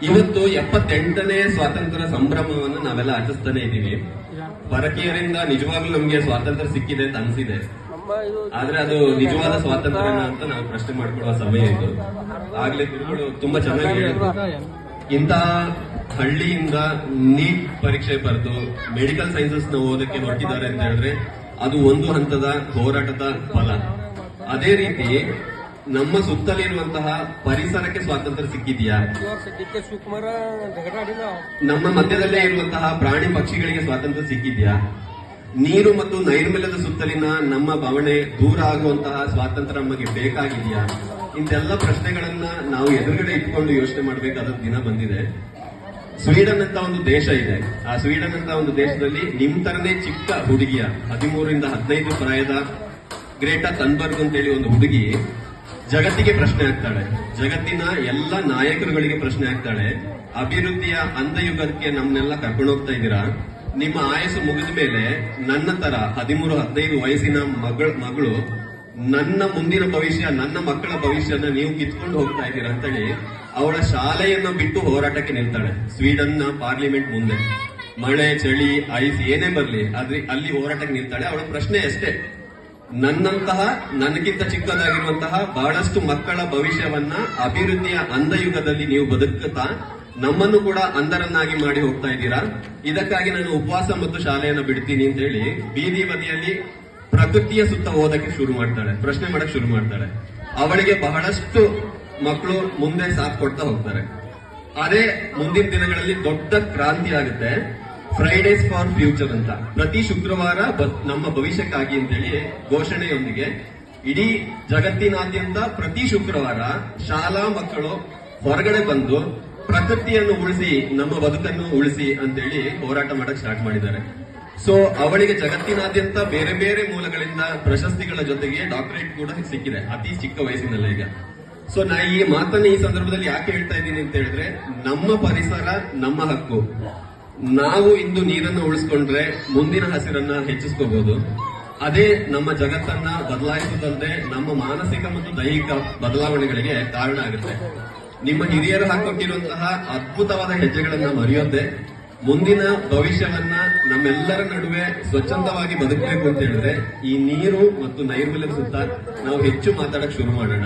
ಇವತ್ತು 78ನೇ ಸ್ವಾತಂತ್ರ್ಯ ಸಂಭ್ರಮವನ್ನು ನಾವೆಲ್ಲ ಆಚರಿಸ್ತಾನೆ ಇದ್ದೀವಿ. ಪರಕೀಯರಿಂದ ನಿಜವಾಗ್ಲೂ ನಮ್ಗೆ ಸ್ವಾತಂತ್ರ್ಯ ಸಿಕ್ಕಿದೆ ಅಂತ ಅನ್ಸಿದೆ. ಆದ್ರೆ ಅದು ನಿಜವಾದ ಸ್ವಾತಂತ್ರ್ಯನ ಅಂತ ನಾವು ಪ್ರಶ್ನೆ ಮಾಡ್ಕೊಳ್ಳುವ ಸಮಯ ಇದು. ಆಗ್ಲೇ ಗುರುಗಳು ತುಂಬಾ ಚೆನ್ನಾಗಿ ಹೇಳಿದ್ರು. ಇಂತಹ ಹಳ್ಳಿಯಿಂದ ನೀಟ್ ಪರೀಕ್ಷೆ ಬರೆದು ಮೆಡಿಕಲ್ ಸೈನ್ಸಸ್ ನ ಓದಕ್ಕೆ ಹೊರಟಿದ್ದಾರೆ ಅಂತ ಹೇಳಿದ್ರೆ ಅದು ಒಂದು ಹಂತದ ಹೋರಾಟದ ಫಲ. ಅದೇ ರೀತಿ ನಮ್ಮ ಸುತ್ತಲಿರುವಂತಹ ಪರಿಸರಕ್ಕೆ ಸ್ವಾತಂತ್ರ್ಯ ಸಿಕ್ಕಿದೆಯಾ? ನಮ್ಮ ಮಧ್ಯದಲ್ಲೇ ಇರುವಂತಹ ಪ್ರಾಣಿ ಪಕ್ಷಿಗಳಿಗೆ ಸ್ವಾತಂತ್ರ್ಯ ಸಿಕ್ಕಿದೆಯಾ? ನೀರು ಮತ್ತು ನೈರ್ಮಲ್ಯದ ಸುತ್ತಲಿನ ನಮ್ಮ ಭಾವನೆ ದೂರ ಆಗುವಂತಹ ಸ್ವಾತಂತ್ರ್ಯ ನಮಗೆ ಬೇಕಾಗಿದೆಯಾ? ಇಂತೆಲ್ಲ ಪ್ರಶ್ನೆಗಳನ್ನ ನಾವು ಎದುರುಗಡೆ ಇಟ್ಕೊಂಡು ಯೋಚನೆ ಮಾಡಬೇಕಾದ ದಿನ ಬಂದಿದೆ. ಸ್ವೀಡನ್ ಅಂತ ಒಂದು ದೇಶ ಇದೆ. ಆ ಸ್ವೀಡನ್ ಅಂತ ಒಂದು ದೇಶದಲ್ಲಿ ನಿಮ್ ತರನೇ ಚಿಕ್ಕ ಹುಡುಗಿಯ 13 ರಿಂದ 15 ಪ್ರಾಯದ ಗ್ರೇಟಾ ಥನ್ಬರ್ಗ್ ಅಂತೇಳಿ ಒಂದು ಹುಡುಗಿ ಜಗತ್ತಿಗೆ ಪ್ರಶ್ನೆ ಆಗ್ತಾಳೆ. ಜಗತ್ತಿನ ಎಲ್ಲ ನಾಯಕರುಗಳಿಗೆ ಪ್ರಶ್ನೆ ಆಗ್ತಾಳೆ. ಅಭಿವೃದ್ಧಿಯ ಅಂಧಯುಗಕ್ಕೆ ನಮ್ಮನ್ನೆಲ್ಲ ಕರ್ಕೊಂಡು ಹೋಗ್ತಾ ಇದ್ದೀರಾ? ನಿಮ್ಮ ಆಯಸ್ಸು ಮುಗಿದ ಮೇಲೆ ನನ್ನ ತರ 13-15 ವಯಸ್ಸಿನ ಮಗಳು ನನ್ನ ಮುಂದಿನ ಭವಿಷ್ಯ, ನನ್ನ ಮಕ್ಕಳ ಭವಿಷ್ಯನ ನೀವು ಕಿತ್ಕೊಂಡು ಹೋಗ್ತಾ ಇದ್ದೀರಾ ಅಂತೇಳಿ ಅವಳ ಶಾಲೆಯನ್ನ ಬಿಟ್ಟು ಹೋರಾಟಕ್ಕೆ ನಿಲ್ತಾಳೆ. ಸ್ವೀಡನ್ ನ ಪಾರ್ಲಿಮೆಂಟ್ ಮುಂದೆ ಮಳೆ, ಚಳಿ, ಐಸ್ ಏನೇ ಬರ್ಲಿ ಅಲ್ಲಿ ಹೋರಾಟಕ್ಕೆ ನಿಲ್ತಾಳೆ. ಅವಳ ಪ್ರಶ್ನೆ ಅಷ್ಟೇ, ನನ್ನಂತಹ ನನಗಿಂತ ಚಿಕ್ಕದಾಗಿರುವಂತಹ ಬಹಳಷ್ಟು ಮಕ್ಕಳ ಭವಿಷ್ಯವನ್ನ ಅಭಿವೃದ್ಧಿಯ ಅಂಧಯುಗದಲ್ಲಿ ನೀವು ಬದುಕುತ್ತಾ ನಮ್ಮನ್ನು ಕೂಡ ಅಂಧರನ್ನಾಗಿ ಮಾಡಿ ಹೋಗ್ತಾ ಇದ್ದೀರಾ? ಇದಕ್ಕಾಗಿ ನಾನು ಉಪವಾಸ ಮತ್ತು ಶಾಲೆಯನ್ನು ಬಿಡ್ತೀನಿ ಅಂತ ಹೇಳಿ ಬೀದಿ ಬದಿಯಲ್ಲಿ ಪ್ರಕೃತಿಯ ಸುತ್ತ ಓದಕ್ಕೆ ಶುರು ಮಾಡ್ತಾಳೆ, ಪ್ರಶ್ನೆ ಮಾಡಕ್ ಶುರು ಮಾಡ್ತಾಳೆ. ಅವಳಿಗೆ ಬಹಳಷ್ಟು ಮಕ್ಕಳು ಮುಂದೆ ಸಾಥ್ ಕೊಡ್ತಾ ಹೋಗ್ತಾರೆ. ಅದೇ ಮುಂದಿನ ದಿನಗಳಲ್ಲಿ ದೊಡ್ಡ ಕ್ರಾಂತಿ ಆಗುತ್ತೆ. ಫ್ರೈಡೇಸ್ ಫಾರ್ ಫ್ಯೂಚರ್ ಅಂತ ಪ್ರತಿ ಶುಕ್ರವಾರ ನಮ್ಮ ಭವಿಷ್ಯಕ್ಕಾಗಿ ಅಂತೇಳಿ ಘೋಷಣೆಯೊಂದಿಗೆ ಇಡೀ ಜಗತ್ತಿನಾದ್ಯಂತ ಪ್ರತಿ ಶುಕ್ರವಾರ ಶಾಲಾ ಮಕ್ಕಳು ಹೊರಗಡೆ ಬಂದು ಪ್ರಕೃತಿಯನ್ನು ಉಳಿಸಿ, ನಮ್ಮ ಬದುಕನ್ನು ಉಳಿಸಿ ಅಂತೇಳಿ ಹೋರಾಟ ಮಾಡಕ್ ಸ್ಟಾರ್ಟ್ ಮಾಡಿದ್ದಾರೆ. ಸೊ ಅವಳಿಗೆ ಜಗತ್ತಿನಾದ್ಯಂತ ಬೇರೆ ಬೇರೆ ಮೂಲಗಳಿಂದ ಪ್ರಶಸ್ತಿಗಳ ಜೊತೆಗೆ ಡಾಕ್ಟರೇಟ್ ಕೂಡ ಸಿಕ್ಕಿದೆ ಅತಿ ಚಿಕ್ಕ ವಯಸ್ಸಿನಲ್ಲೇ ಈಗ. ಸೊ ನಾ ಈ ಮಾತನ್ನ ಈ ಸಂದರ್ಭದಲ್ಲಿ ಯಾಕೆ ಹೇಳ್ತಾ ಇದ್ದೀನಿ ಅಂತ ಹೇಳಿದ್ರೆ, ನಮ್ಮ ಪರಿಸರ ನಮ್ಮ ಹಕ್ಕು. ನಾವು ಇಂದು ನೀರನ್ನು ಉಳಿಸ್ಕೊಂಡ್ರೆ ಮುಂದಿನ ಹಸಿರನ್ನ ಹೆಚ್ಚಿಸ್ಕೋಬಹುದು. ಅದೇ ನಮ್ಮ ಜಗತ್ತನ್ನ ಬದಲಾಯಿಸುತ್ತಂದ್ರೆ ನಮ್ಮ ಮಾನಸಿಕ ಮತ್ತು ದೈಹಿಕ ಬದಲಾವಣೆಗಳಿಗೆ ಕಾರಣ ಆಗುತ್ತೆ. ನಿಮ್ಮ ಹಿರಿಯರು ಹಾಕೊಟ್ಟಿರುವಂತಹ ಅದ್ಭುತವಾದ ಹೆಜ್ಜೆಗಳನ್ನ ಮರೆಯೋದೆ ಮುಂದಿನ ಭವಿಷ್ಯವನ್ನ ನಮ್ಮೆಲ್ಲರ ನಡುವೆ ಸ್ವಚ್ಛಂದವಾಗಿ ಬದುಕಬೇಕು ಅಂತ ಹೇಳಿದ್ರೆ ಈ ನೀರು ಮತ್ತು ನೈರ್ಮಲ್ಯದ ಸುತ್ತ ನಾವು ಹೆಚ್ಚು ಮಾತಾಡಕ್ ಶುರು ಮಾಡೋಣ.